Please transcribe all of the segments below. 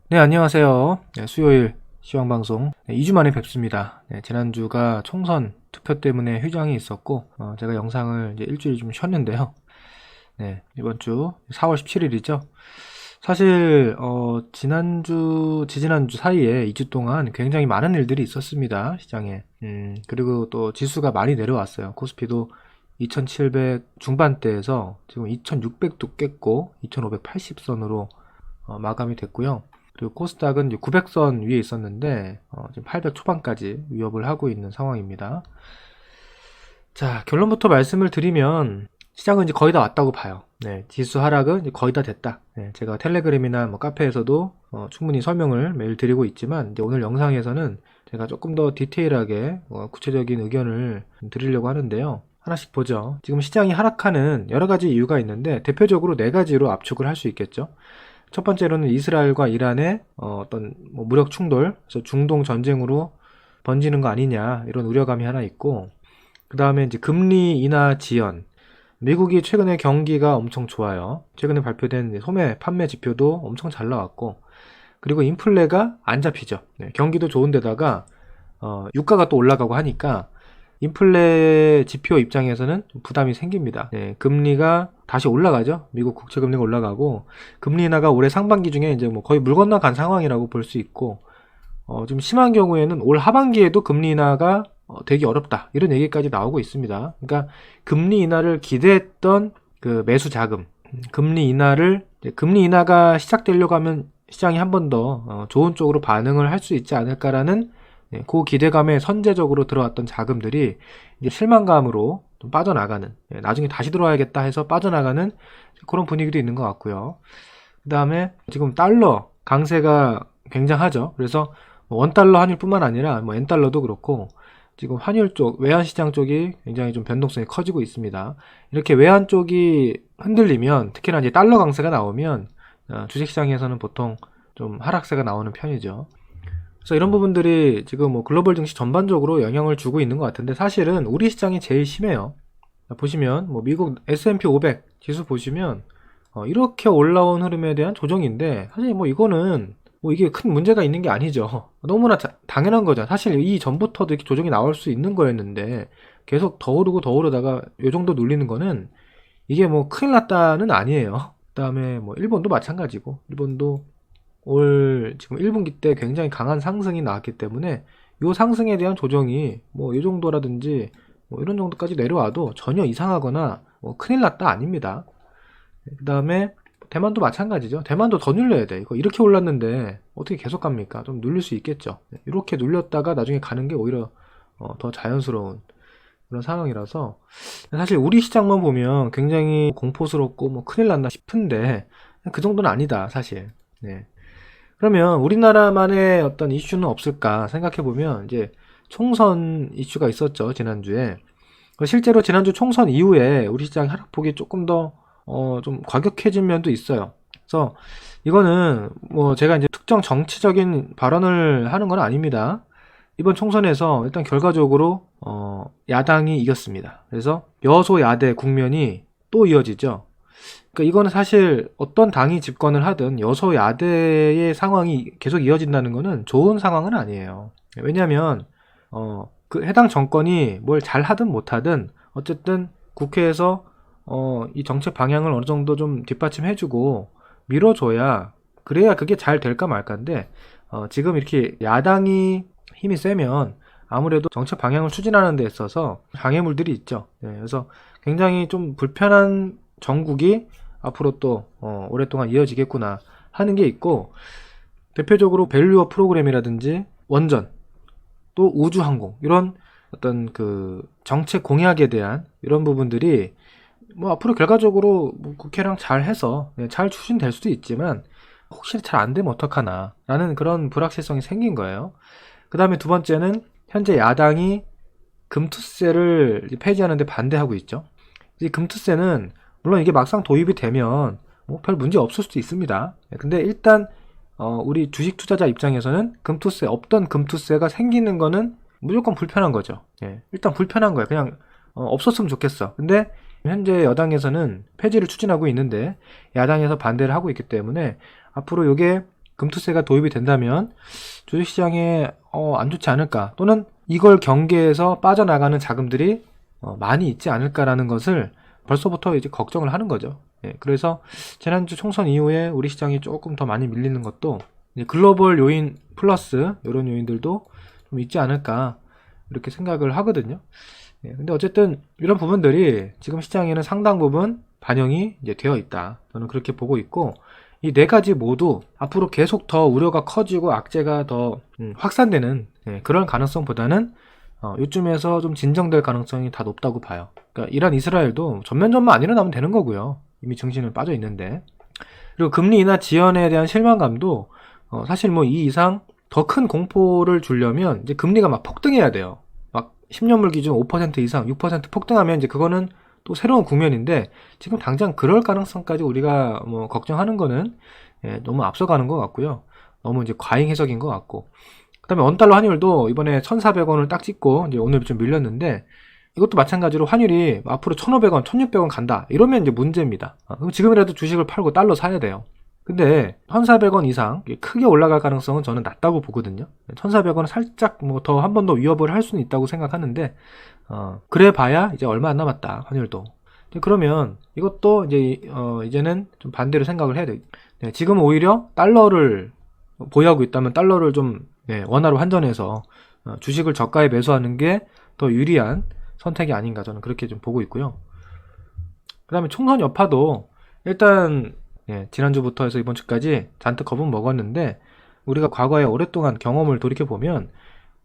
네, 안녕하세요. 네, 수요일 시황방송 2주 만에 뵙습니다. 네, 지난주가 총선 투표 때문에 휴장이 있었고, 제가 영상을 이제 일주일 좀 쉬었는데요. 네, 이번 주 4월 17일이죠. 사실, 지지난주 사이에 2주 동안 굉장히 많은 일들이 있었습니다. 시장에. 그리고 또 지수가 많이 내려왔어요. 코스피도 2700 중반대에서 지금 2600도 깼고, 2580선으로 마감이 됐고요. 그리고 코스닥은 900선 위에 있었는데 지금 800 초반까지 위협을 하고 있는 상황입니다. 자, 결론부터 말씀을 드리면 시장은 이제 거의 다 왔다고 봐요. 네, 지수 하락은 이제 거의 다 됐다. 네, 제가 텔레그램이나 뭐 카페에서도 충분히 설명을 매일 드리고 있지만 이제 오늘 영상에서는 제가 조금 더 디테일하게 구체적인 의견을 드리려고 하는데요. 하나씩 보죠. 지금 시장이 하락하는 여러 가지 이유가 있는데 대표적으로 네 가지로 압축을 할 수 있겠죠. 첫 번째로는 이스라엘과 이란의 어떤 뭐 무력 충돌, 그래서 중동 전쟁으로 번지는 거 아니냐 이런 우려감이 하나 있고, 그 다음에 이제 금리 인하 지연. 미국이 최근에 경기가 엄청 좋아요. 최근에 발표된 소매 판매 지표도 엄청 잘 나왔고, 그리고 인플레가 안 잡히죠. 네, 경기도 좋은데다가 유가가 또 올라가고 하니까 인플레 지표 입장에서는 좀 부담이 생깁니다. 네, 금리가 다시 올라가죠. 미국 국채 금리가 올라가고 금리 인하가 올해 상반기 중에 이제 뭐 거의 물 건너간 상황이라고 볼 수 있고, 좀 심한 경우에는 올 하반기에도 금리 인하가 되기 어렵다 이런 얘기까지 나오고 있습니다. 그러니까 금리 인하를 기대했던 그 매수 자금, 금리 인하가 시작되려고 하면 시장이 한 번 더 좋은 쪽으로 반응을 할 수 있지 않을까라는 그 기대감에 선제적으로 들어왔던 자금들이 이제 실망감으로 좀 빠져나가는, 나중에 다시 들어와야겠다 해서 빠져나가는 그런 분위기도 있는 것 같고요. 그 다음에 지금 달러 강세가 굉장하죠. 그래서 원달러 환율뿐만 아니라 뭐 엔달러도 그렇고 지금 환율 쪽, 외환 시장 쪽이 굉장히 좀 변동성이 커지고 있습니다. 이렇게 외환 쪽이 흔들리면, 특히나 이제 달러 강세가 나오면 주식시장에서는 보통 좀 하락세가 나오는 편이죠. 그래서 이런 부분들이 지금 뭐 글로벌 증시 전반적으로 영향을 주고 있는 것 같은데, 사실은 우리 시장이 제일 심해요. 보시면 뭐 미국 S&P 500 지수 보시면 이렇게 올라온 흐름에 대한 조정인데, 사실 뭐 이거는 뭐 이게 큰 문제가 있는 게 아니죠. 너무나 당연한 거죠. 사실 이 전부터도 이렇게 조정이 나올 수 있는 거였는데 계속 더 오르고 더 오르다가 요 정도 눌리는 거는 이게 뭐 큰일 났다는 아니에요. 그다음에 뭐 일본도 마찬가지고, 일본도 올 지금 1분기 때 굉장히 강한 상승이 나왔기 때문에 이 상승에 대한 조정이 뭐 이 정도라든지 뭐 이런 정도까지 내려와도 전혀 이상하거나 뭐 큰일 났다 아닙니다. 그 다음에 대만도 마찬가지죠. 대만도 더 눌려야 돼. 이거 이렇게 올랐는데 어떻게 계속 갑니까? 좀 눌릴 수 있겠죠. 이렇게 눌렸다가 나중에 가는 게 오히려 더 자연스러운 그런 상황이라서, 사실 우리 시장만 보면 굉장히 공포스럽고 뭐 큰일 났나 싶은데 그 정도는 아니다 사실. 네. 그러면 우리나라만의 어떤 이슈는 없을까 생각해보면, 이제 총선 이슈가 있었죠, 지난주에. 실제로 지난주 총선 이후에 우리 시장 하락폭이 조금 더, 좀 과격해진 면도 있어요. 그래서 이거는 뭐 제가 이제 특정 정치적인 발언을 하는 건 아닙니다. 이번 총선에서 일단 결과적으로, 야당이 이겼습니다. 그래서 여소야대 국면이 또 이어지죠. 그러니까 이거는 사실 어떤 당이 집권을 하든 여소야대의 상황이 계속 이어진다는 거는 좋은 상황은 아니에요. 왜냐하면 그 해당 정권이 뭘 잘하든 못하든 어쨌든 국회에서 이 정책 방향을 어느 정도 좀 뒷받침해주고 밀어줘야, 그래야 그게 잘 될까 말까인데, 지금 이렇게 야당이 힘이 세면 아무래도 정책 방향을 추진하는 데 있어서 장애물들이 있죠. 네, 그래서 굉장히 좀 불편한 정국이 앞으로 또 오랫동안 이어지겠구나 하는 게 있고, 대표적으로 밸류어 프로그램이라든지 원전, 또 우주항공, 이런 어떤 그 정책 공약에 대한 이런 부분들이 뭐 앞으로 결과적으로 뭐 국회랑 잘 해서 잘 추진될 수도 있지만 혹시 잘 안 되면 어떡하나 라는 그런 불확실성이 생긴 거예요. 그 다음에 두 번째는 현재 야당이 금투세를 폐지하는데 반대하고 있죠. 이 금투세는 물론 이게 막상 도입이 되면 뭐 별 문제 없을 수도 있습니다. 근데 일단 우리 주식 투자자 입장에서는 금투세, 없던 금투세가 생기는 거는 무조건 불편한 거죠. 예, 일단 불편한 거예요. 그냥 없었으면 좋겠어. 근데 현재 여당에서는 폐지를 추진하고 있는데 야당에서 반대를 하고 있기 때문에 앞으로 이게 금투세가 도입이 된다면 주식시장에 안 좋지 않을까, 또는 이걸 경계해서 빠져나가는 자금들이 많이 있지 않을까라는 것을 벌써부터 이제 걱정을 하는 거죠. 예, 그래서 지난주 총선 이후에 우리 시장이 조금 더 많이 밀리는 것도 글로벌 요인 플러스 이런 요인들도 좀 있지 않을까 이렇게 생각을 하거든요. 예, 근데 어쨌든 이런 부분들이 지금 시장에는 상당 부분 반영이 이제 되어 있다. 저는 그렇게 보고 있고, 이 네 가지 모두 앞으로 계속 더 우려가 커지고 악재가 더 확산되는 그런 가능성보다는 요쯤에서 좀 진정될 가능성이 다 높다고 봐요. 그러니까 이란 이스라엘도 전면전만 안 일어나면 되는 거고요. 이미 정신은 빠져 있는데. 그리고 금리 인하 지연에 대한 실망감도 사실 뭐 이 이상 더 큰 공포를 주려면 이제 금리가 막 폭등해야 돼요. 막 10년물 기준 5% 이상, 6% 폭등하면 이제 그거는 또 새로운 국면인데, 지금 당장 그럴 가능성까지 우리가 뭐 걱정하는 거는 너무 앞서가는 것 같고요. 너무 이제 과잉 해석인 것 같고. 그 다음에 원달러 환율도 이번에 1,400원을 딱 찍고 이제 오늘 좀 밀렸는데, 이것도 마찬가지로 환율이 앞으로 1,500원, 1,600원 간다 이러면 이제 문제입니다. 그럼 지금이라도 주식을 팔고 달러 사야 돼요. 근데 1,400원 이상 크게 올라갈 가능성은 저는 낮다고 보거든요. 1,400원은 살짝 뭐 더 한 번 더 위협을 할 수는 있다고 생각하는데, 그래 봐야 이제 얼마 안 남았다, 환율도. 그러면 이것도 이제 이제는 좀 반대로 생각을 해야 돼. 지금 오히려 달러를 보유하고 있다면 달러를 좀 원화로 환전해서 주식을 저가에 매수하는 게 더 유리한 선택이 아닌가, 저는 그렇게 좀 보고 있고요. 그 다음에 총선 여파도 일단 지난주부터 해서 이번 주까지 잔뜩 겁은 먹었는데, 우리가 과거에 오랫동안 경험을 돌이켜보면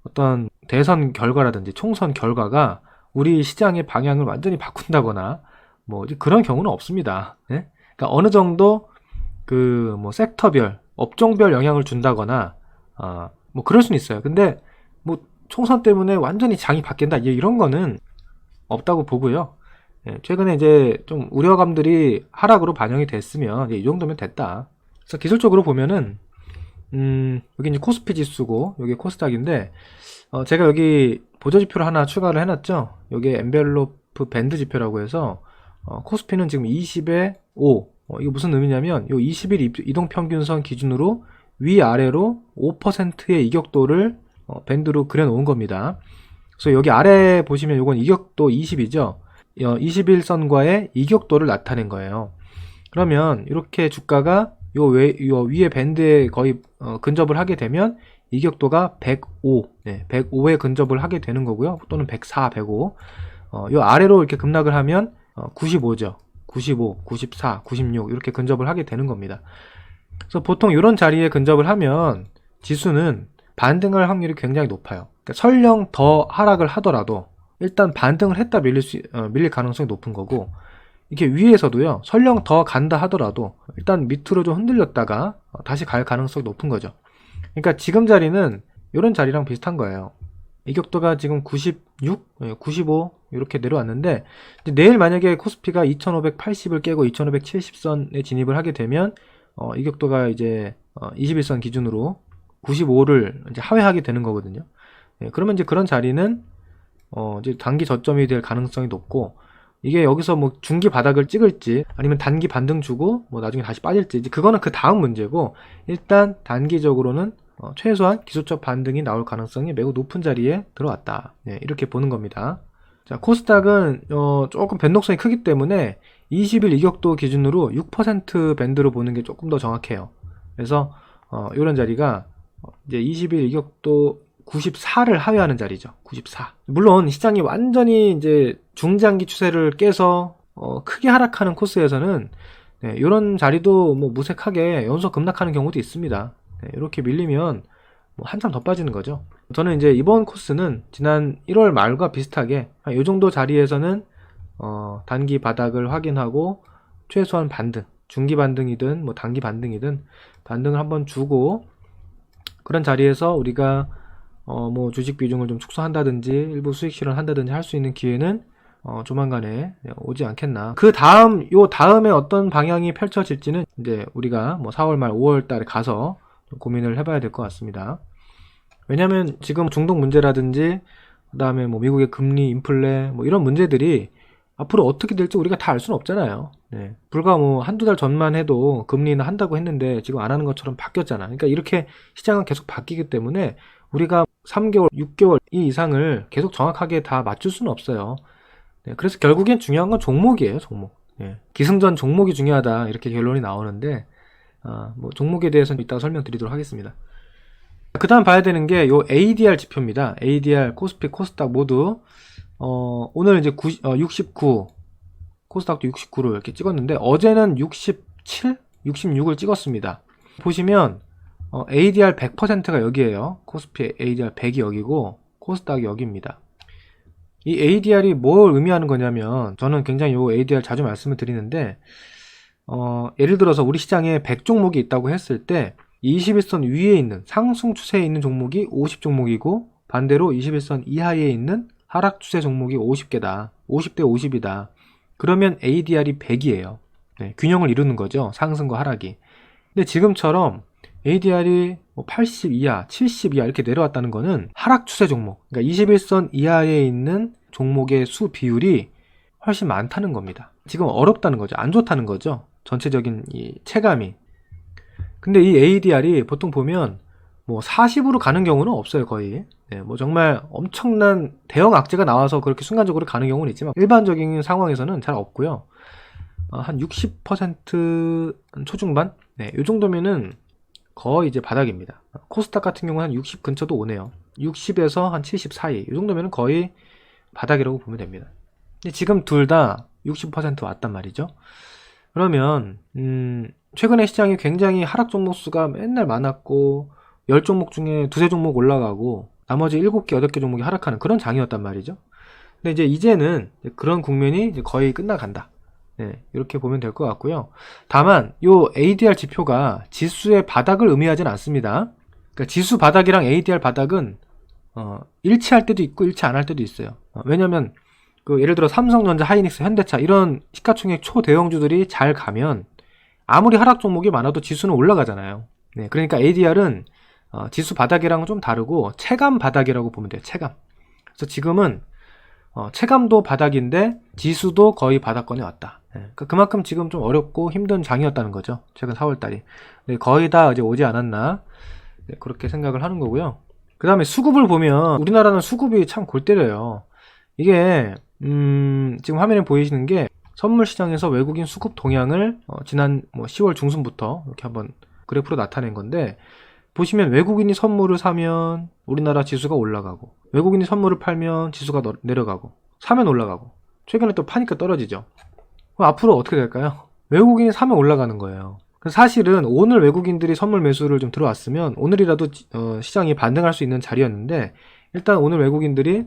어떤 대선 결과라든지 총선 결과가 우리 시장의 방향을 완전히 바꾼다거나 뭐 그런 경우는 없습니다. 예? 그러니까 어느 정도 그 뭐 섹터별, 업종별 영향을 준다거나 뭐 그럴 수는 있어요. 근데 뭐 총선 때문에 완전히 장이 바뀐다 이런 거는 없다고 보고요. 예, 최근에 이제 좀 우려감들이 하락으로 반영이 됐으면 이 정도면 됐다. 그래서 기술적으로 보면은 여기 이제 코스피 지수고 여기 코스닥인데, 제가 여기 보조지표를 하나 추가를 해놨죠. 여기 엔벨로프 밴드 지표라고 해서 코스피는 지금 20에 5. 이게 무슨 의미냐면 요 20일 이동평균선 기준으로 위아래로 5%의 이격도를 밴드로 그려놓은 겁니다. 그래서 여기 아래 보시면 요건 이격도 20이죠. 21선과의 이격도를 나타낸 거예요. 그러면 이렇게 주가가 요 위에 밴드에 거의 근접을 하게 되면 이격도가 105, 105에 근접을 하게 되는 거고요. 또는 104, 105. 요 아래로 이렇게 급락을 하면 95죠. 95, 94, 96 이렇게 근접을 하게 되는 겁니다. 그래서 보통 이런 자리에 근접을 하면 지수는 반등할 확률이 굉장히 높아요. 그러니까 설령 더 하락을 하더라도 일단 반등을 했다 밀릴 가능성이 높은 거고, 이게 위에서도요, 설령 더 간다 하더라도 일단 밑으로 좀 흔들렸다가 다시 갈 가능성이 높은 거죠. 그러니까 지금 자리는 이런 자리랑 비슷한 거예요. 이격도가 지금 96, 95 이렇게 내려왔는데, 이제 내일 만약에 코스피가 2580을 깨고 2570선에 진입을 하게 되면 이격도가 이제 21선 기준으로 95를 이제 하회하게 되는 거거든요. 그러면 이제 그런 자리는 이제 단기 저점이 될 가능성이 높고, 이게 여기서 뭐 중기 바닥을 찍을지 아니면 단기 반등 주고 뭐 나중에 다시 빠질지 이제 그거는 그 다음 문제고, 일단 단기적으로는 최소한 기술적 반등이 나올 가능성이 매우 높은 자리에 들어왔다. 이렇게 보는 겁니다. 자, 코스닥은 조금 변동성이 크기 때문에 20일 이격도 기준으로 6% 밴드로 보는 게 조금 더 정확해요. 그래서 이런 자리가 이제 20일 이격도 94를 하회하는 자리죠. 94. 물론 시장이 완전히 이제 중장기 추세를 깨서 크게 하락하는 코스에서는 이런 자리도 뭐 무색하게 연속 급락하는 경우도 있습니다. 이렇게 밀리면 뭐 한참 더 빠지는 거죠. 저는 이제 이번 코스는 지난 1월 말과 비슷하게 이 정도 자리에서는 단기 바닥을 확인하고 최소한 반등, 중기 반등이든 뭐 단기 반등이든 반등을 한번 주고, 그런 자리에서 우리가 뭐 주식 비중을 좀 축소한다든지 일부 수익 실현한다든지 할 수 있는 기회는 조만간에 오지 않겠나. 그 다음, 요 다음에 어떤 방향이 펼쳐질지는 이제 우리가 뭐 4월 말 5월 달에 가서 고민을 해봐야 될 것 같습니다. 왜냐면 지금 중동 문제라든지 그 다음에 뭐 미국의 금리, 인플레 뭐 이런 문제들이 앞으로 어떻게 될지 우리가 다 알 수는 없잖아요. 네. 불과 뭐 한두 달 전만 해도 금리는 한다고 했는데 지금 안 하는 것처럼 바뀌었잖아. 그러니까 이렇게 시장은 계속 바뀌기 때문에 우리가 3개월, 6개월 이 이상을 계속 정확하게 다 맞출 수는 없어요. 네. 그래서 결국엔 중요한 건 종목이에요, 종목. 네. 기승전 종목이 중요하다 이렇게 결론이 나오는데 뭐 종목에 대해서는 이따가 설명드리도록 하겠습니다. 그 다음 봐야 되는 게 요 ADR 지표입니다. ADR, 코스피, 코스닥 모두 오늘 이제 69, 코스닥도 69로 이렇게 찍었는데 어제는 67, 66을 찍었습니다. 보시면 ADR 100%가 여기에요. 코스피 ADR 100이 여기고 코스닥이 여기입니다. 이 ADR이 뭘 의미하는 거냐면 저는 굉장히 요 ADR 자주 말씀을 드리는데 예를 들어서 우리 시장에 100종목이 있다고 했을 때 21선 위에 있는 상승 추세에 있는 종목이 50종목이고 반대로 21선 이하에 있는 하락 추세 종목이 50개다. 50대 50이다. 그러면 ADR이 100이에요. 네, 균형을 이루는 거죠. 상승과 하락이. 근데 지금처럼 ADR이 80 이하, 70 이하 이렇게 내려왔다는 거는 하락 추세 종목, 그러니까 21선 이하에 있는 종목의 수 비율이 훨씬 많다는 겁니다. 지금 어렵다는 거죠. 안 좋다는 거죠. 전체적인 이 체감이. 근데 이 ADR이 보통 보면 뭐 40으로 가는 경우는 없어요, 거의. 네, 뭐 정말 엄청난 대형 악재가 나와서 그렇게 순간적으로 가는 경우는 있지만 일반적인 상황에서는 잘 없고요. 한 60% 초중반? 네, 이 정도면은 거의 이제 바닥입니다. 코스닥 같은 경우는 한 60 근처도 오네요. 60에서 한 70 사이. 이 정도면은 거의 바닥이라고 보면 됩니다. 근데 지금 둘 다 60% 왔단 말이죠. 그러면 최근에 시장이 굉장히 하락 종목 수가 맨날 많았고 10종목 중에 두세 종목 올라가고 나머지 7개, 8개 종목이 하락하는 그런 장이었단 말이죠. 근데 이제는 그런 국면이 이제 거의 끝나간다. 네, 이렇게 보면 될 것 같고요. 다만 요 ADR 지표가 지수의 바닥을 의미하진 않습니다. 그러니까 지수 바닥이랑 ADR 바닥은 일치할 때도 있고 일치 안 할 때도 있어요. 왜냐면 예를 들어 삼성전자, 하이닉스, 현대차 이런 시가총액 초대형주들이 잘 가면 아무리 하락 종목이 많아도 지수는 올라가잖아요. 네, 그러니까 ADR은 지수 바닥이랑은 좀 다르고 체감 바닥이라고 보면 돼요. 체감. 그래서 지금은 체감도 바닥인데 지수도 거의 바닥권에 왔다. 네, 그러니까 그만큼 지금 좀 어렵고 힘든 장이었다는 거죠. 최근 4월달이. 네, 거의 다 이제 오지 않았나. 네, 그렇게 생각을 하는 거고요. 그 다음에 수급을 보면 우리나라는 수급이 참 골 때려요. 이게 지금 화면에 보이시는 게 선물 시장에서 외국인 수급 동향을 지난 10월 중순부터 이렇게 한번 그래프로 나타낸 건데 보시면 외국인이 선물을 사면 우리나라 지수가 올라가고 외국인이 선물을 팔면 지수가 내려가고 사면 올라가고 최근에 또 파니까 떨어지죠. 그럼 앞으로 어떻게 될까요? 외국인이 사면 올라가는 거예요. 사실은 오늘 외국인들이 선물 매수를 좀 들어왔으면 오늘이라도 시장이 반등할 수 있는 자리였는데 일단 오늘 외국인들이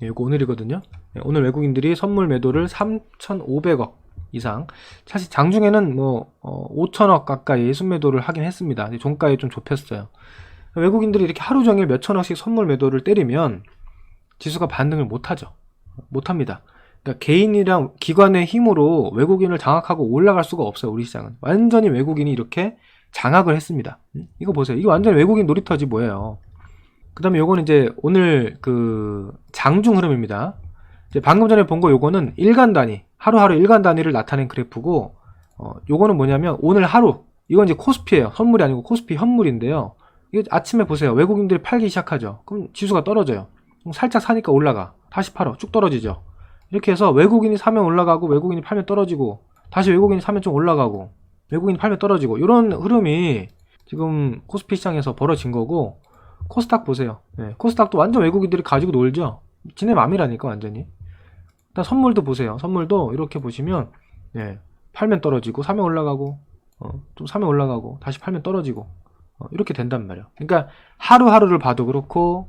이거 오늘이거든요. 오늘 외국인들이 선물 매도를 3,500억 이상. 사실 장중에는 5천억 가까이 순매도를 하긴 했습니다. 종가에 좀 좁혔어요. 외국인들이 이렇게 하루 종일 몇천억씩 선물 매도를 때리면 지수가 반등을 못하죠. 못합니다. 그러니까 개인이랑 기관의 힘으로 외국인을 장악하고 올라갈 수가 없어요. 우리 시장은 완전히 외국인이 이렇게 장악을 했습니다. 이거 보세요. 이거 완전히 외국인 놀이터지 뭐예요. 그 다음에 요거는 이제 오늘 장중 흐름입니다. 이제 방금 전에 본 거 요거는 일간 단위, 하루하루 일간 단위를 나타낸 그래프고, 요거는 뭐냐면 오늘 하루, 이건 이제 코스피예요. 선물이 아니고 코스피 현물인데요. 이거 아침에 보세요. 외국인들이 팔기 시작하죠. 그럼 지수가 떨어져요. 그럼 살짝 사니까 올라가. 다시 팔어. 쭉 떨어지죠. 이렇게 해서 외국인이 사면 올라가고, 외국인이 팔면 떨어지고, 다시 외국인이 사면 좀 올라가고, 외국인이 팔면 떨어지고, 이런 흐름이 지금 코스피 시장에서 벌어진 거고, 코스닥 보세요. 네, 코스닥도 완전 외국인들이 가지고 놀죠. 지네 맘이라니까 완전히. 일단 선물도 보세요. 선물도 이렇게 보시면 팔면 떨어지고 사면 올라가고 좀 사면 올라가고 다시 팔면 떨어지고 이렇게 된단 말이에요. 그러니까 하루하루를 봐도 그렇고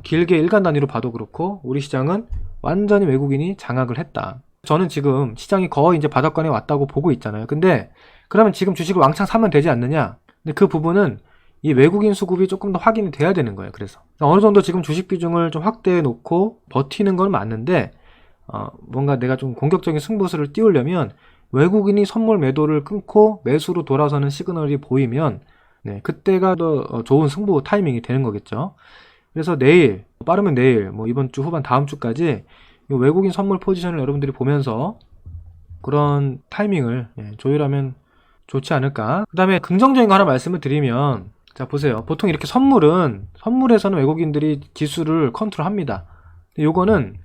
길게 일간 단위로 봐도 그렇고 우리 시장은 완전히 외국인이 장악을 했다. 저는 지금 시장이 거의 이제 바닥권에 왔다고 보고 있잖아요. 근데 그러면 지금 주식을 왕창 사면 되지 않느냐? 근데 그 부분은 이 외국인 수급이 조금 더 확인이 돼야 되는 거예요. 그래서 어느 정도 지금 주식 비중을 좀 확대해 놓고 버티는 건 맞는데 뭔가 내가 좀 공격적인 승부수를 띄우려면 외국인이 선물 매도를 끊고 매수로 돌아서는 시그널이 보이면 그때가 더 좋은 승부 타이밍이 되는 거겠죠. 그래서 내일, 빠르면 내일, 이번 주 후반 다음 주까지 이 외국인 선물 포지션을 여러분들이 보면서 그런 타이밍을 조율하면 좋지 않을까. 그 다음에 긍정적인 거 하나 말씀을 드리면, 자 보세요. 보통 이렇게 선물에서는 외국인들이 지수를 컨트롤합니다. 요거는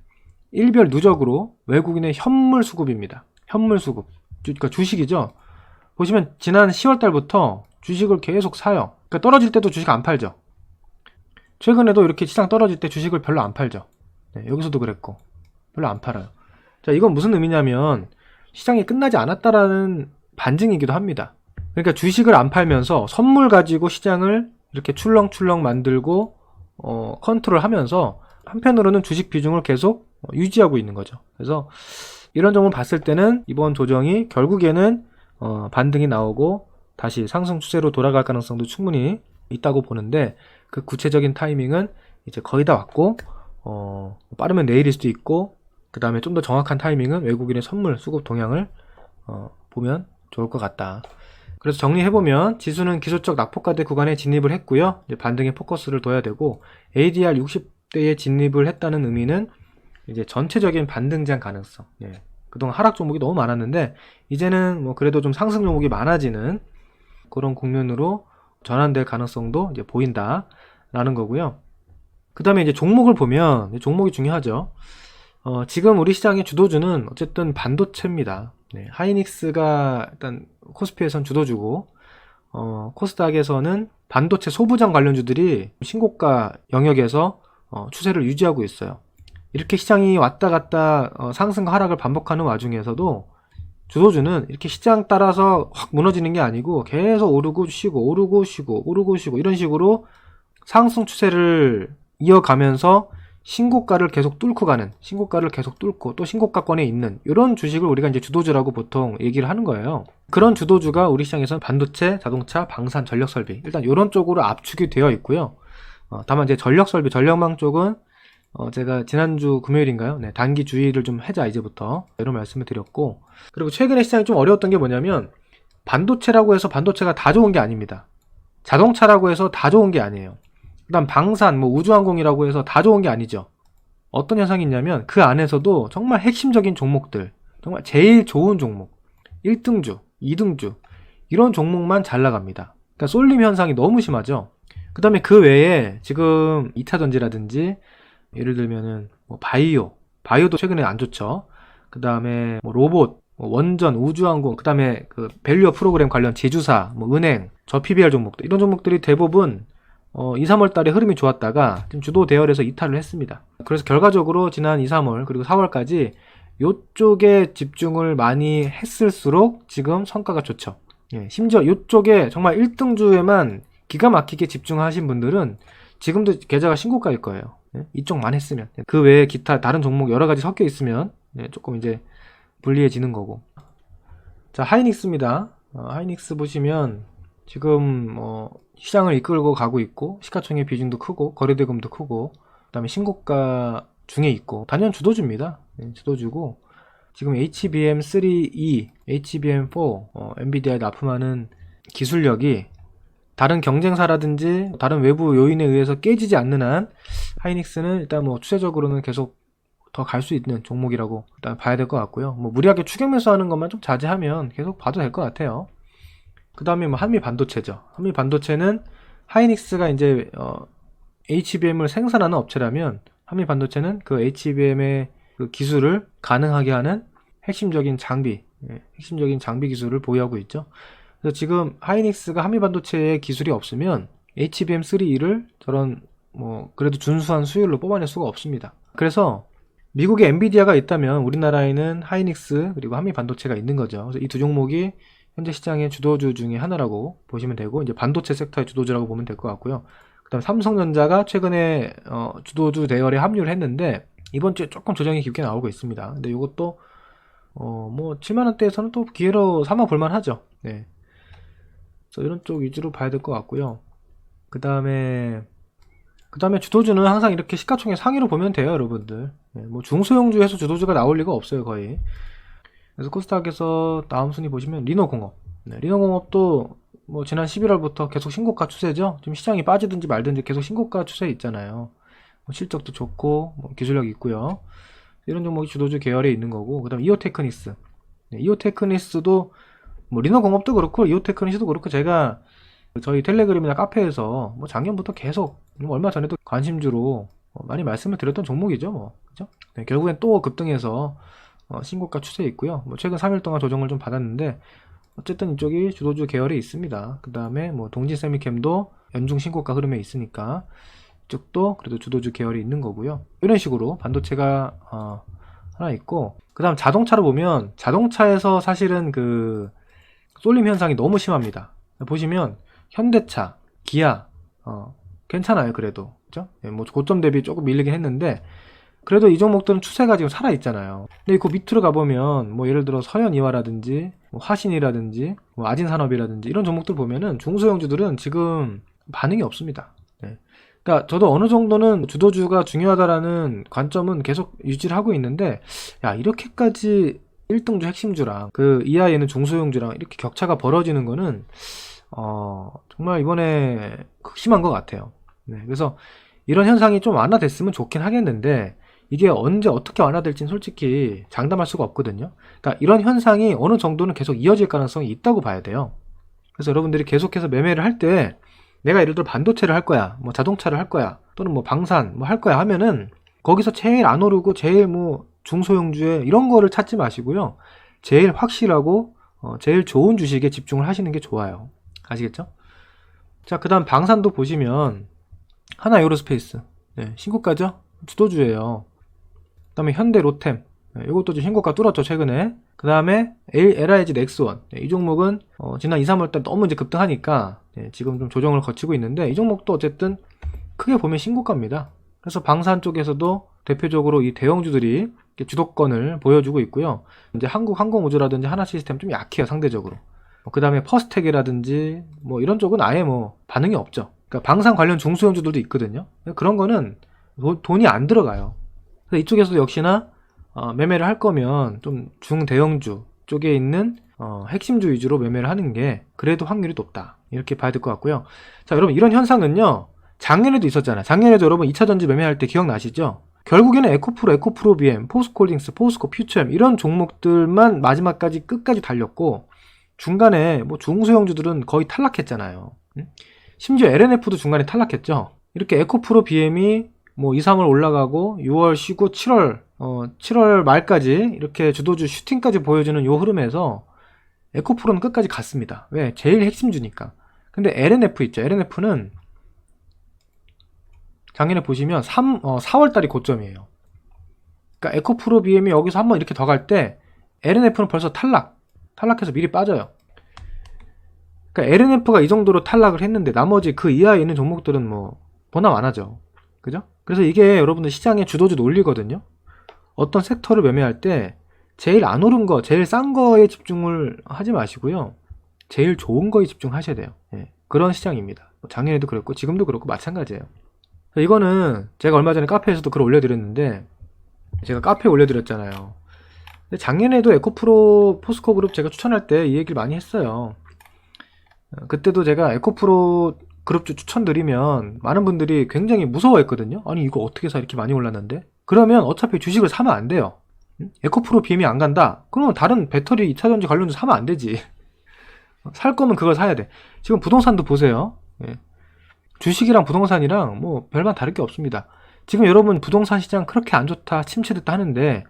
일별 누적으로 외국인의 현물 수급입니다. 현물 수급. 그러니까 주식이죠. 보시면 지난 10월 달부터 주식을 계속 사요. 그러니까 떨어질 때도 주식 안 팔죠. 최근에도 이렇게 시장 떨어질 때 주식을 별로 안 팔죠. 여기서도 그랬고 별로 안 팔아요. 자, 이건 무슨 의미냐면 시장이 끝나지 않았다라는 반증이기도 합니다. 그러니까 주식을 안 팔면서 선물 가지고 시장을 이렇게 출렁출렁 만들고 컨트롤하면서 한편으로는 주식 비중을 계속 유지하고 있는 거죠. 그래서 이런 점을 봤을 때는 이번 조정이 결국에는 반등이 나오고 다시 상승 추세로 돌아갈 가능성도 충분히 있다고 보는데, 그 구체적인 타이밍은 이제 거의 다 왔고 빠르면 내일일 수도 있고, 그 다음에 좀 더 정확한 타이밍은 외국인의 선물 수급 동향을 보면 좋을 것 같다. 그래서 정리해보면 지수는 기술적 낙폭과대 구간에 진입을 했고요. 이제 반등에 포커스를 둬야 되고, ADR 60대에 진입을 했다는 의미는 이제 전체적인 반등장 가능성. 그동안 하락 종목이 너무 많았는데 이제는 뭐 그래도 좀 상승 종목이 많아지는 그런 국면으로 전환될 가능성도 이제 보인다라는 거고요. 그 다음에 이제 종목을 보면, 종목이 중요하죠. 지금 우리 시장의 주도주는 어쨌든 반도체입니다. 하이닉스가 일단 코스피에선 주도주고, 코스닥에서는 반도체 소부장 관련주들이 신고가 영역에서 추세를 유지하고 있어요. 이렇게 시장이 왔다 갔다 상승과 하락을 반복하는 와중에서도 주도주는 이렇게 시장 따라서 확 무너지는 게 아니고 계속 오르고 쉬고 오르고 쉬고 오르고 쉬고 이런 식으로 상승 추세를 이어가면서 신고가를 계속 뚫고 가는, 신고가를 계속 뚫고 또 신고가권에 있는 이런 주식을 우리가 이제 주도주라고 보통 얘기를 하는 거예요. 그런 주도주가 우리 시장에서는 반도체, 자동차, 방산, 전력설비, 일단 이런 쪽으로 압축이 되어 있고요. 다만 이제 전력설비, 전력망 쪽은 제가 지난주 금요일인가요? 단기 주의를 좀 하자 이제부터 이런 말씀을 드렸고, 그리고 최근에 시장이 좀 어려웠던 게 뭐냐면 반도체라고 해서 반도체가 다 좋은 게 아닙니다. 자동차라고 해서 다 좋은 게 아니에요. 그 다음 방산, 우주항공이라고 해서 다 좋은 게 아니죠. 어떤 현상이 있냐면 그 안에서도 정말 핵심적인 종목들, 정말 제일 좋은 종목, 1등주, 2등주 이런 종목만 잘 나갑니다. 그러니까 쏠림 현상이 너무 심하죠. 그 다음에 그 외에 지금 2차전지라든지 예를 들면은 바이오도 최근에 안 좋죠. 그 다음에 로봇, 원전, 우주항공, 그 다음에 그 밸류어 프로그램 관련 제주사, 은행, 저 PBR 종목들, 이런 종목들이 대부분 2, 3월 달에 흐름이 좋았다가 지금 주도 대열에서 이탈을 했습니다. 그래서 결과적으로 지난 2, 3월 그리고 4월까지 요쪽에 집중을 많이 했을수록 지금 성과가 좋죠. 심지어 요쪽에 정말 1등주에만 기가 막히게 집중하신 분들은 지금도 계좌가 신고가일 거예요. 이쪽만 했으면. 그 외에 기타 다른 종목 여러 가지 섞여 있으면 조금 이제 불리해지는 거고. 자, 하이닉스입니다. 하이닉스 보시면 지금 시장을 이끌고 가고 있고, 시가총액 비중도 크고 거래대금도 크고, 그 다음에 신고가 중에 있고 단연 주도주입니다. 주도주고, 지금 HBM3E, HBM4 엔비디아에 납품하는 기술력이 다른 경쟁사라든지 다른 외부 요인에 의해서 깨지지 않는 한 하이닉스는 일단 추세적으로는 계속 더 갈 수 있는 종목이라고 일단 봐야 될 것 같고요. 무리하게 추격 매수하는 것만 좀 자제하면 계속 봐도 될 것 같아요. 그 다음에 한미 반도체죠. 한미 반도체는 하이닉스가 이제 HBM을 생산하는 업체라면 한미 반도체는 그 HBM의 그 기술을 가능하게 하는 핵심적인 장비 기술을 보유하고 있죠. 그래서 지금 하이닉스가 한미 반도체의 기술이 없으면 HBM3E를 저런 그래도 준수한 수율로 뽑아낼 수가 없습니다. 그래서 미국에 엔비디아가 있다면 우리나라에는 하이닉스 그리고 한미 반도체가 있는 거죠. 그래서 이 두 종목이 현재 시장의 주도주 중에 하나라고 보시면 되고, 이제 반도체 섹터의 주도주라고 보면 될 것 같고요. 그 다음 삼성전자가 최근에 주도주 대열에 합류를 했는데 이번 주에 조금 조정이 깊게 나오고 있습니다. 근데 이것도 7만원대에서는 또 기회로 삼아 볼만 하죠. 그래서 이런 쪽 위주로 봐야 될 것 같고요. 그 다음에 주도주는 항상 이렇게 시가총액 상위로 보면 돼요, 여러분들. 중소형주에서 주도주가 나올 리가 없어요, 거의. 그래서 코스닥에서 다음 순위 보시면 리노공업. 리노공업도 지난 11월부터 계속 신고가 추세죠. 지금 시장이 빠지든지 말든지 계속 신고가 추세에 있잖아요. 실적도 좋고 기술력 있고요. 이런 종목이 주도주 계열에 있는 거고, 그 다음 이오테크니스. 네, 이오테크니스도 뭐 리너공업도 그렇고 이오테크니스도 그렇고 제가 저희 텔레그램이나 카페에서 뭐 작년부터 계속 얼마 전에도 관심주로 많이 말씀을 드렸던 종목이죠, 뭐. 그죠? 네, 결국엔 또 급등해서 신고가 추세에 있고요. 뭐 최근 3일 동안 조정을 좀 받았는데 어쨌든 이쪽이 주도주 계열에 있습니다. 그 다음에 뭐 동지세미캠도 연중 신고가 흐름에 있으니까 이쪽도 그래도 주도주 계열이 있는 거고요. 이런 식으로 반도체가 하나 있고, 그 다음 자동차로 보면 자동차에서 사실은 그 쏠림 현상이 너무 심합니다. 보시면 현대차, 기아 괜찮아요. 그래도 그죠? 네, 뭐 고점 대비 조금 밀리긴 했는데 그래도 이 종목들은 추세가 지금 살아 있잖아요. 근데 그 밑으로 가보면 뭐 예를 들어 서현이화라든지 뭐 화신이라든지 뭐 아진산업이라든지 이런 종목들 보면은 중소형주들은 지금 반응이 없습니다. 네. 그러니까 저도 어느 정도는 주도주가 중요하다라는 관점은 계속 유지를 하고 있는데, 야, 이렇게까지 1등주 핵심주랑 그 이하에 있는 중소형주랑 이렇게 격차가 벌어지는 거는 정말 이번에 극심한 것 같아요. 네, 그래서 이런 현상이 좀 완화됐으면 좋긴 하겠는데 이게 언제 어떻게 완화될지는 솔직히 장담할 수가 없거든요. 그러니까 이런 현상이 어느 정도는 계속 이어질 가능성이 있다고 봐야 돼요. 그래서 여러분들이 계속해서 매매를 할 때 내가 예를 들어 반도체를 할 거야, 뭐 자동차를 할 거야, 또는 뭐 방산 뭐 할 거야 하면은 거기서 제일 안 오르고 제일 뭐 중소형주에 이런 거를 찾지 마시고요. 제일 확실하고 제일 좋은 주식에 집중을 하시는 게 좋아요. 아시겠죠? 자, 그 다음 방산도 보시면 하나 에어로스페이스, 네, 신고가죠? 주도주예요. 그 다음에 현대 로템, 네, 이것도 좀 신고가 뚫었죠 최근에. 그 다음에 LIG 넥스원, 네, 이 종목은 지난 2, 3월달 너무 이제 급등하니까 네, 지금 좀 조정을 거치고 있는데 이 종목도 어쨌든 크게 보면 신고가입니다. 그래서 방산 쪽에서도 대표적으로 이 대형주들이 주도권을 보여주고 있고요. 이제 한국항공우주라든지 하나시스템 좀 약해요 상대적으로. 그 다음에 퍼스텍이라든지 뭐 이런 쪽은 아예 뭐 반응이 없죠. 그러니까 방산 관련 중소형주들도 있거든요. 그런 거는 돈이 안 들어가요. 그래서 이쪽에서도 역시나 매매를 할 거면 좀 중대형주 쪽에 있는 핵심주 위주로 매매를 하는 게 그래도 확률이 높다, 이렇게 봐야 될 것 같고요. 자, 여러분 이런 현상은요 작년에도 있었잖아요. 작년에도 여러분 2차전지 매매할 때 기억나시죠? 결국에는 에코프로 BM, 포스코홀딩스, 포스코, 퓨처엠 이런 종목들만 마지막까지 끝까지 달렸고 중간에 뭐 중소형주들은 거의 탈락했잖아요. 심지어 LNF도 중간에 탈락했죠. 이렇게 에코프로 BM이 뭐 2, 3월 올라가고 6월 쉬고 7월 말까지 이렇게 주도주 슈팅까지 보여주는 요 흐름에서 에코프로는 끝까지 갔습니다. 왜? 제일 핵심주니까. 근데 LNF 있죠. LNF는 작년에 보시면 4월 달이 고점이에요. 그러니까 에코프로 BM이 여기서 한번 이렇게 더 갈 때 LNF는 벌써 탈락해서 미리 빠져요. 그러니까 LNF가 이 정도로 탈락을 했는데 나머지 그 이하에 있는 종목들은 뭐 보나 마나죠. 그죠? 그래서 이게 여러분들 시장의 주도주 논리거든요. 어떤 섹터를 매매할 때 제일 안 오른 거, 제일 싼 거에 집중을 하지 마시고요. 제일 좋은 거에 집중하셔야 돼요. 예, 그런 시장입니다. 작년에도 그렇고 지금도 그렇고 마찬가지예요. 이거는 제가 얼마 전에 카페에서도 글 올려드렸는데 제가 카페에 올려드렸잖아요. 근데 작년에도 에코프로 포스코 그룹 제가 추천할 때 이 얘기를 많이 했어요. 그때도 제가 에코프로 그룹주 추천드리면 많은 분들이 굉장히 무서워했거든요. 아니 이거 어떻게 사, 이렇게 많이 올랐는데? 그러면 어차피 주식을 사면 안 돼요. 에코프로 BM이 안 간다? 그러면 다른 배터리 2차전지 관련주 사면 안 되지. 살 거면 그걸 사야 돼. 지금 부동산도 보세요. 예. 주식이랑 부동산이랑 뭐 별반 다를 게 없습니다. 지금 여러분 부동산 시장 그렇게 안 좋다, 침체됐다 하는데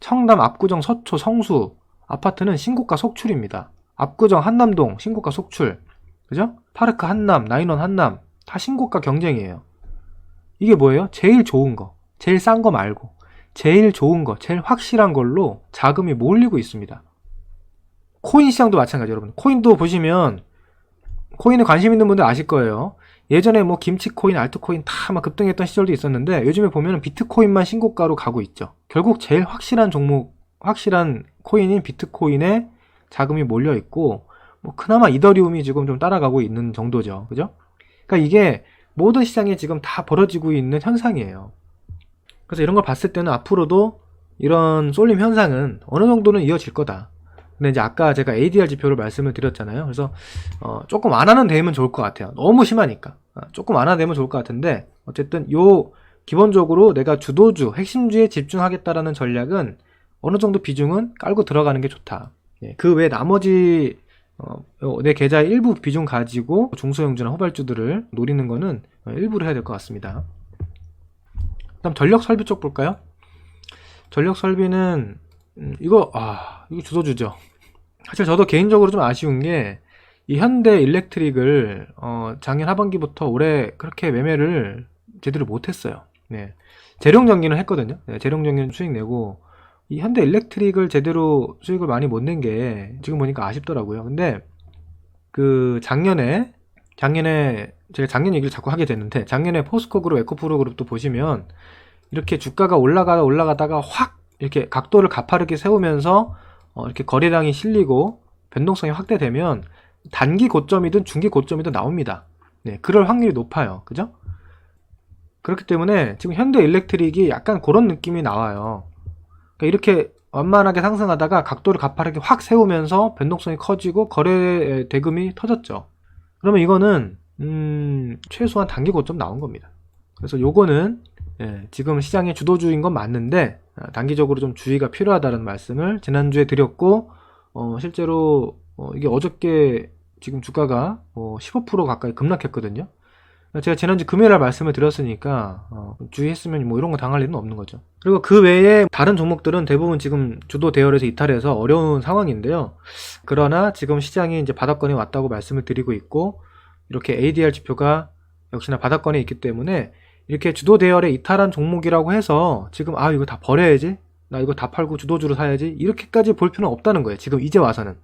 청담, 압구정, 서초, 성수 아파트는 신고가 속출입니다. 압구정, 한남동 신고가 속출, 그죠? 파르크 한남, 나인원 한남 다 신고가 경쟁이에요. 이게 뭐예요? 제일 좋은 거, 제일 싼 거 말고 제일 좋은 거, 제일 확실한 걸로 자금이 몰리고 있습니다. 코인 시장도 마찬가지. 여러분 코인도 보시면 코인에 관심 있는 분들 아실 거예요. 예전에 뭐 김치코인, 알트코인 다 막 급등했던 시절도 있었는데 요즘에 보면 비트코인만 신고가로 가고 있죠. 결국 제일 확실한 종목, 확실한 코인인 비트코인에 자금이 몰려 있고 뭐 그나마 이더리움이 지금 좀 따라가고 있는 정도죠. 그죠? 그러니까 이게 모든 시장에 지금 다 벌어지고 있는 현상이에요. 그래서 이런 걸 봤을 때는 앞으로도 이런 쏠림 현상은 어느 정도는 이어질 거다. 근데 이제 아까 제가 ADR 지표를 말씀을 드렸잖아요. 그래서 조금 완화는 되면 좋을 것 같아요. 너무 심하니까 조금 완화되면 좋을 것 같은데 어쨌든 요 기본적으로 내가 주도주, 핵심주에 집중하겠다라는 전략은 어느 정도 비중은 깔고 들어가는 게 좋다. 그 외 나머지 내 계좌의 일부 비중 가지고 중소형주나 후발주들을 노리는 거는 일부러 해야 될 것 같습니다. 그다음 전력 설비 쪽 볼까요? 전력 설비는 이거 주도주죠. 사실 저도 개인적으로 좀 아쉬운 게 이 현대 일렉트릭을 작년 하반기부터 올해 그렇게 매매를 제대로 못했어요. 재룡전기는 했거든요. 재룡전기는 수익 내고 이 현대 일렉트릭을 제대로 수익을 많이 못 낸 게 지금 보니까 아쉽더라고요. 근데 그 작년에 제가 작년 얘기를 자꾸 하게 되는데, 작년에 포스코 그룹, 에코프로 그룹도 보시면 이렇게 주가가 올라가다가 확 이렇게 각도를 가파르게 세우면서 이렇게 거래량이 실리고 변동성이 확대되면 단기 고점이든 중기 고점이든 나옵니다. 그럴 확률이 높아요. 그죠? 그렇기 때문에 지금 현대 일렉트릭이 약간 그런 느낌이 나와요. 그러니까 이렇게 완만하게 상승하다가 각도를 가파르게 확 세우면서 변동성이 커지고 거래 대금이 터졌죠. 그러면 이거는 최소한 단기 고점 나온 겁니다. 그래서 요거는 지금 시장의 주도주인 건 맞는데 단기적으로 좀 주의가 필요하다는 말씀을 지난주에 드렸고, 실제로 이게 어저께 지금 주가가 15% 가까이 급락했거든요. 제가 지난주 금요일날 말씀을 드렸으니까 주의했으면 뭐 이런 거 당할 일은 없는 거죠. 그리고 그 외에 다른 종목들은 대부분 지금 주도 대열에서 이탈해서 어려운 상황인데요. 그러나 지금 시장이 이제 바닥권에 왔다고 말씀을 드리고 있고, 이렇게 ADR 지표가 역시나 바닥권에 있기 때문에 이렇게 주도 대열에 이탈한 종목이라고 해서 지금 이거 다 버려야지, 나 이거 다 팔고 주도주로 사야지, 이렇게까지 볼 필요는 없다는 거예요. 지금 이제 와서는.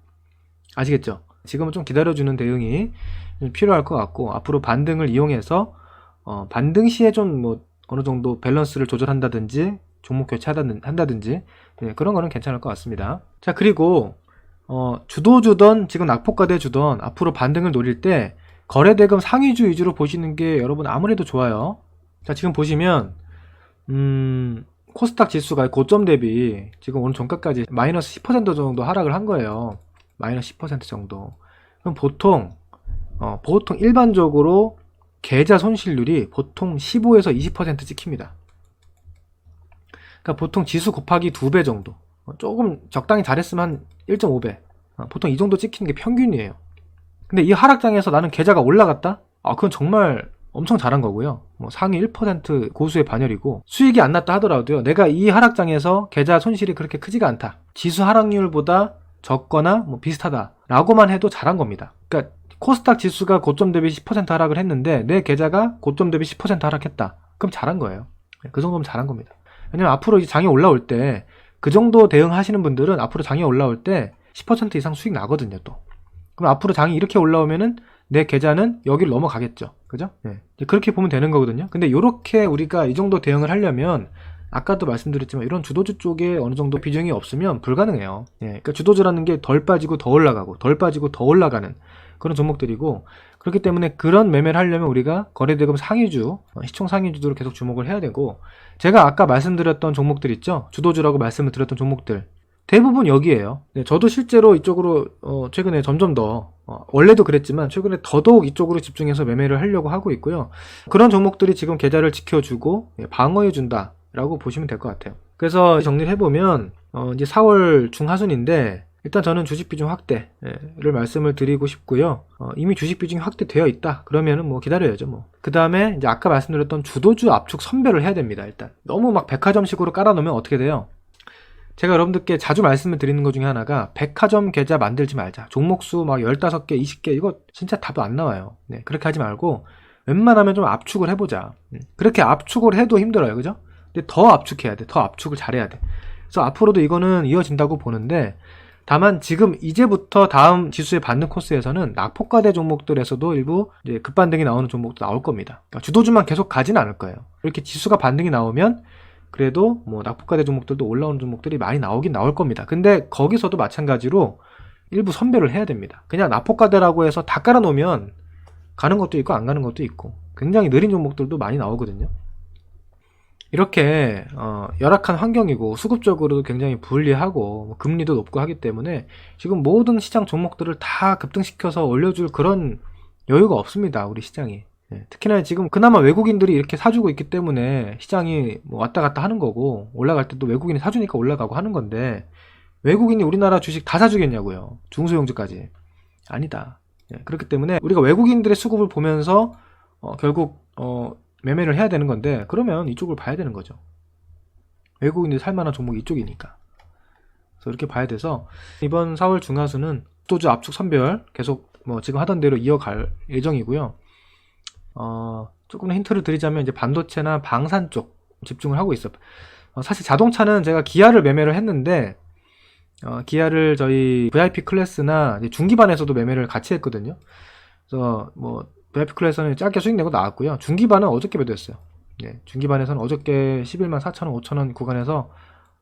아시겠죠? 지금은 좀 기다려주는 대응이 필요할 것 같고, 앞으로 반등을 이용해서 반등 시에 좀 뭐 어느 정도 밸런스를 조절한다든지 종목 교체한다든지 그런 거는 괜찮을 것 같습니다. 자, 그리고 주도주던 지금 낙폭과대 주던 앞으로 반등을 노릴 때 거래대금 상위주 위주로 보시는 게 여러분 아무래도 좋아요. 자, 지금 보시면 코스닥 지수가 고점 대비 지금 오늘 종가까지 마이너스 10% 정도 하락을 한 거예요. 마이너스 10% 정도. 그럼 보통 일반적으로 계좌 손실률이 보통 15에서 20% 찍힙니다. 그러니까 보통 지수 곱하기 2배 정도. 조금 적당히 잘했으면 한 1.5배. 보통 이 정도 찍히는 게 평균이에요. 근데 이 하락장에서 나는 계좌가 올라갔다? 그건 정말 엄청 잘한 거고요. 상위 1% 고수의 반열이고, 수익이 안 났다 하더라도요, 내가 이 하락장에서 계좌 손실이 그렇게 크지가 않다, 지수 하락률보다 적거나 비슷하다 라고만 해도 잘한 겁니다. 그러니까 코스닥 지수가 고점 대비 10% 하락을 했는데 내 계좌가 고점 대비 10% 하락했다, 그럼 잘한 거예요. 그 정도면 잘한 겁니다. 왜냐면 앞으로 이 장이 올라올 때, 그 정도 대응하시는 분들은 앞으로 장이 올라올 때 10% 이상 수익 나거든요. 또 그럼 앞으로 장이 이렇게 올라오면은 내 계좌는 여기를 넘어가겠죠. 그죠? 그렇게 보면 되는 거거든요. 근데 이렇게 우리가 이 정도 대응을 하려면, 아까도 말씀드렸지만 이런 주도주 쪽에 어느 정도 비중이 없으면 불가능해요. 그러니까 주도주라는 게 덜 빠지고 더 올라가고 덜 빠지고 더 올라가는 그런 종목들이고, 그렇기 때문에 그런 매매를 하려면 우리가 거래대금 상위주, 시총 상위주들을 계속 주목을 해야 되고, 제가 아까 말씀드렸던 종목들 있죠? 주도주라고 말씀을 드렸던 종목들 대부분 여기에요. 저도 실제로 이쪽으로 최근에 점점 더 원래도 그랬지만 최근에 더더욱 이쪽으로 집중해서 매매를 하려고 하고 있고요. 그런 종목들이 지금 계좌를 지켜주고 방어해 준다 라고 보시면 될 것 같아요. 그래서 정리를 해보면 이제 4월 중하순인데, 일단 저는 주식 비중 확대를 말씀을 드리고 싶고요. 이미 주식 비중이 확대되어 있다 그러면은 기다려야죠. 그 다음에 이제 아까 말씀드렸던 주도주 압축 선별을 해야 됩니다. 일단 너무 막 백화점식으로 깔아놓으면 어떻게 돼요? 제가 여러분들께 자주 말씀을 드리는 것 중에 하나가, 백화점 계좌 만들지 말자. 종목수 막 15개, 20개, 이거 진짜 답도 안 나와요. 그렇게 하지 말고 웬만하면 좀 압축을 해보자. 그렇게 압축을 해도 힘들어요. 그죠? 근데 더 압축해야 돼. 더 압축을 잘해야 돼. 그래서 앞으로도 이거는 이어진다고 보는데, 다만 지금 이제부터 다음 지수에 받는 코스에서는 낙폭과대 종목들에서도 일부 이제 급반등이 나오는 종목도 나올 겁니다. 그러니까 주도주만 계속 가지는 않을 거예요. 이렇게 지수가 반등이 나오면 그래도 낙폭과대 종목들도 올라오는 종목들이 많이 나오긴 나올 겁니다. 근데 거기서도 마찬가지로 일부 선별을 해야 됩니다. 그냥 낙폭과대라고 해서 다 깔아놓으면 가는 것도 있고 안 가는 것도 있고 굉장히 느린 종목들도 많이 나오거든요. 이렇게 열악한 환경이고 수급적으로도 굉장히 불리하고 금리도 높고 하기 때문에 지금 모든 시장 종목들을 다 급등시켜서 올려줄 그런 여유가 없습니다. 우리 시장이. 예, 특히나 지금 그나마 외국인들이 이렇게 사주고 있기 때문에 시장이 뭐 왔다 갔다 하는 거고, 올라갈 때도 외국인이 사주니까 올라가고 하는 건데, 외국인이 우리나라 주식 다 사주겠냐고요. 중소형주까지. 아니다. 예, 그렇기 때문에 우리가 외국인들의 수급을 보면서 결국 매매를 해야 되는 건데, 그러면 이쪽을 봐야 되는 거죠. 외국인들이 살만한 종목이 이쪽이니까. 그래서 이렇게 봐야 돼서 이번 4월 중하수는 또주 압축 선별 계속 뭐 지금 하던 대로 이어갈 예정이고요. 조금 힌트를 드리자면 이제 반도체나 방산 쪽 집중을 하고 있어요. 사실 자동차는 제가 기아를 매매를 했는데, 기아를 저희 VIP 클래스나 중기반에서도 매매를 같이 했거든요. 그래서 뭐 VIP 클래스는 짧게 수익 내고 나왔고요. 중기반은 어저께 매도했어요. 네, 중기반에서는 어저께 11만 4천원, 5천원 구간에서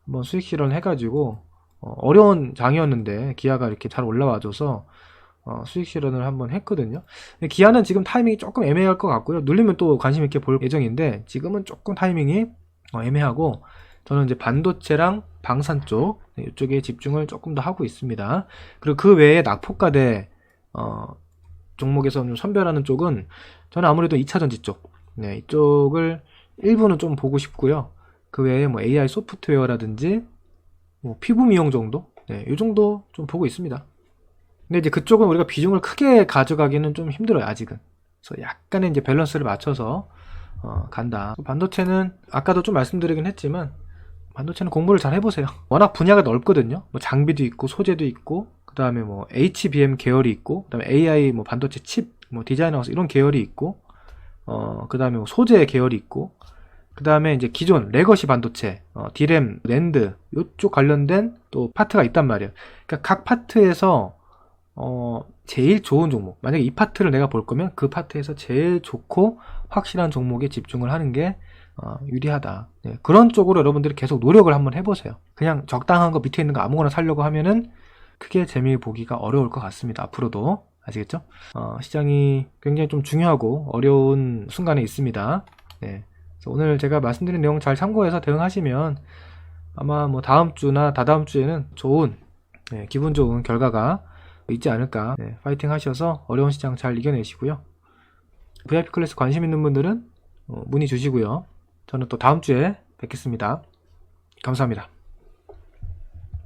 한번 수익 실현 해가지고 어려운 장이었는데 기아가 이렇게 잘 올라와줘서 수익 실현을 한번 했거든요. 기아는 지금 타이밍이 조금 애매할 것 같고요. 눌리면 또 관심 있게 볼 예정인데, 지금은 조금 타이밍이 애매하고, 저는 이제 반도체랑 방산 쪽 이쪽에 집중을 조금 더 하고 있습니다. 그리고 그 외에 낙폭과대 종목에서 좀 선별하는 쪽은 저는 아무래도 2차전지 쪽, 네, 이쪽을 일부는 좀 보고 싶고요. 그 외에 뭐 AI 소프트웨어라든지 뭐 피부 미용 정도, 네, 이 정도 좀 보고 있습니다. 근데 이제 그쪽은 우리가 비중을 크게 가져가기는 좀 힘들어요, 아직은. 그래서 약간의 이제 밸런스를 맞춰서 간다. 반도체는 아까도 좀 말씀드리긴 했지만, 반도체는 공부를 잘 해보세요. 워낙 분야가 넓거든요. 뭐 장비도 있고 소재도 있고, 그 다음에 뭐 HBM 계열이 있고, 그 다음에 AI 뭐 반도체 칩, 뭐 디자인하우스 이런 계열이 있고, 그 다음에 뭐 소재 계열이 있고, 그 다음에 이제 기존 레거시 반도체, 디램, 랜드 이쪽 관련된 또 파트가 있단 말이에요. 그러니까 각 파트에서 제일 좋은 종목, 만약에 이 파트를 내가 볼 거면 그 파트에서 제일 좋고 확실한 종목에 집중을 하는 게 유리하다. 네, 그런 쪽으로 여러분들이 계속 노력을 한번 해보세요. 그냥 적당한 거 밑에 있는 거 아무거나 사려고 하면은 크게 재미 보기가 어려울 것 같습니다. 앞으로도. 아시겠죠? 시장이 굉장히 좀 중요하고 어려운 순간에 있습니다. 네. 그래서 오늘 제가 말씀드린 내용 잘 참고해서 대응하시면 아마 뭐 다음 주나 다다음 주에는 좋은, 네, 기분 좋은 결과가 있지 않을까. 네, 파이팅 하셔서 어려운 시장 잘 이겨내시고요. VIP 클래스 관심 있는 분들은 문의 주시고요. 저는 또 다음 주에 뵙겠습니다. 감사합니다.